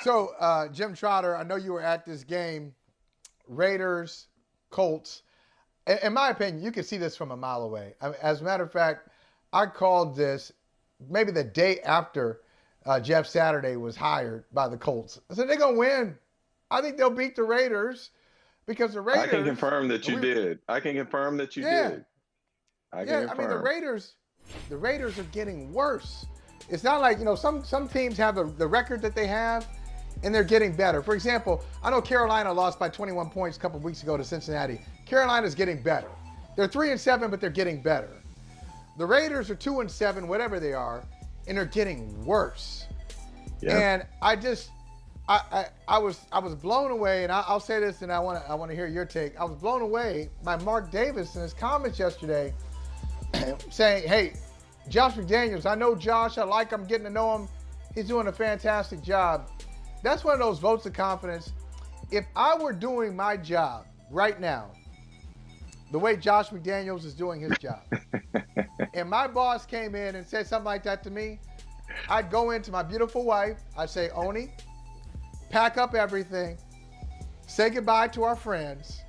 So, Jim Trotter, I know you were at this game, Raiders, Colts. In my opinion, you can see this from a mile away. As a matter of fact, I called this maybe the day after Jeff Saturday was hired by the Colts. I said, they're going to win. I think they'll beat the Raiders because the Raiders. I can confirm that you did. I can confirm that you did. I mean, the Raiders are getting worse. It's not like, some teams have the record that they have, and they're getting better. For example, I know Carolina lost by 21 points a couple of weeks ago to Cincinnati. Carolina's getting better. They're 3-7, but they're getting better. The Raiders are 2-7, whatever they are, and they're getting worse. Yeah. And I was blown away, and I'll say this, and I want to hear your take. I was blown away by Mark Davis in his comments yesterday, saying, "Hey, Josh McDaniels, I know Josh. I like him, getting to know him. He's doing a fantastic job." That's one of those votes of confidence. If I were doing my job right now, the way Josh McDaniels is doing his job, and my boss came in and said something like that to me, I'd go into my beautiful wife. I'd say, "Oni, pack up everything. Say goodbye to our friends.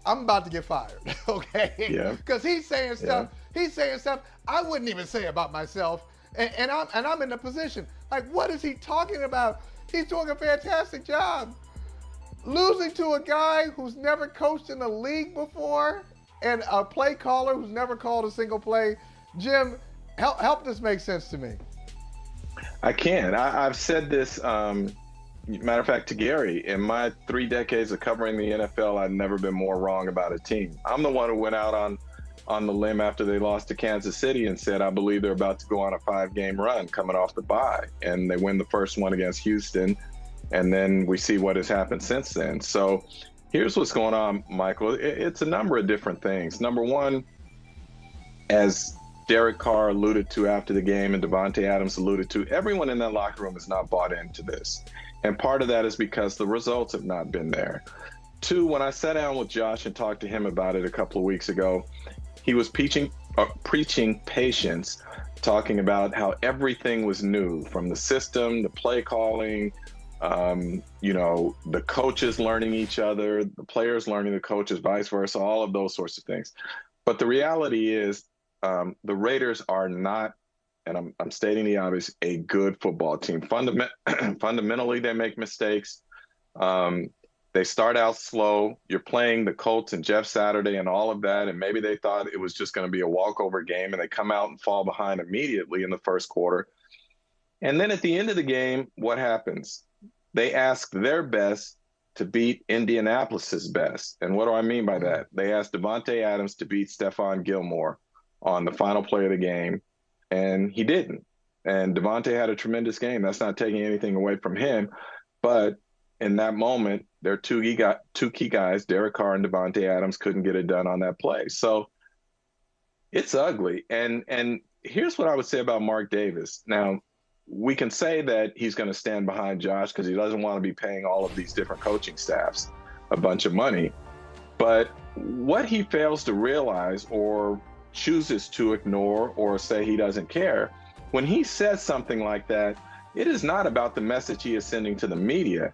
I'm about to get fired." Okay? Yeah. Because he's saying stuff. Yeah. He's saying stuff I wouldn't even say about myself, and I'm in the position. Like, what is he talking about? He's doing a fantastic job. Losing to a guy who's never coached in the league before and a play caller who's never called a single play. Jim, help this make sense to me. I can. I've said this, matter of fact, to Gary. In my 3 decades of covering the NFL, I've never been more wrong about a team. I'm the one who went out on the limb after they lost to Kansas City and said, I believe they're about to go on a 5-game run coming off the bye. And they win the first one against Houston. And then we see what has happened since then. So here's what's going on, Michael. It's a number of different things. Number one, as Derek Carr alluded to after the game and Davante Adams alluded to, everyone in that locker room is not bought into this. And part of that is because the results have not been there. Two, when I sat down with Josh and talked to him about it a couple of weeks ago, he was preaching patience, talking about how everything was new, from the system, the play calling, the coaches learning each other, the players learning the coaches, vice versa, all of those sorts of things. But the reality is the Raiders are not, and I'm stating the obvious, a good football team. Fundamentally, they make mistakes. They start out slow. You're playing the Colts and Jeff Saturday and all of that, and maybe they thought it was just going to be a walkover game, and they come out and fall behind immediately in the first quarter. And then at the end of the game, what happens? They ask their best to beat Indianapolis's best. And what do I mean by that? They asked Davante Adams to beat Stephon Gilmore on the final play of the game, and he didn't. And Davante had a tremendous game. That's not taking anything away from him. But in that moment, their two key guys, Derek Carr and Davante Adams, couldn't get it done on that play. So it's ugly. And here's what I would say about Mark Davis. Now, we can say that he's going to stand behind Josh because he doesn't want to be paying all of these different coaching staffs a bunch of money. But what he fails to realize or chooses to ignore or say he doesn't care, when he says something like that, it is not about the message he is sending to the media.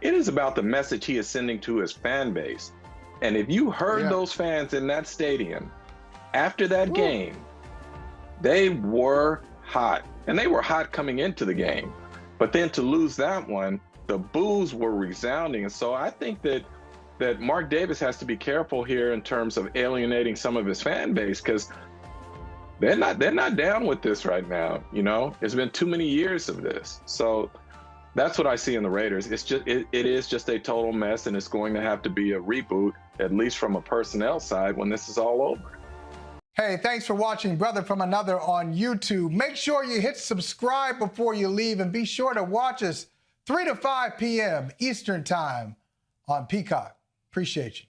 It is about the message he is sending to his fan base. And if you heard those fans in that stadium after that game, they were hot. And they were hot coming into the game. But then to lose that one, the boos were resounding. And so I think that Mark Davis has to be careful here in terms of alienating some of his fan base, because they're not down with this right now. It's been too many years of this. So that's what I see in the Raiders. It is just a total mess, and it's going to have to be a reboot, at least from a personnel side, when this is all over. Hey, thanks for watching Brother from Another on YouTube. Make sure you hit subscribe before you leave, and be sure to watch us 3 to 5 p.m. Eastern Time on Peacock. Appreciate you.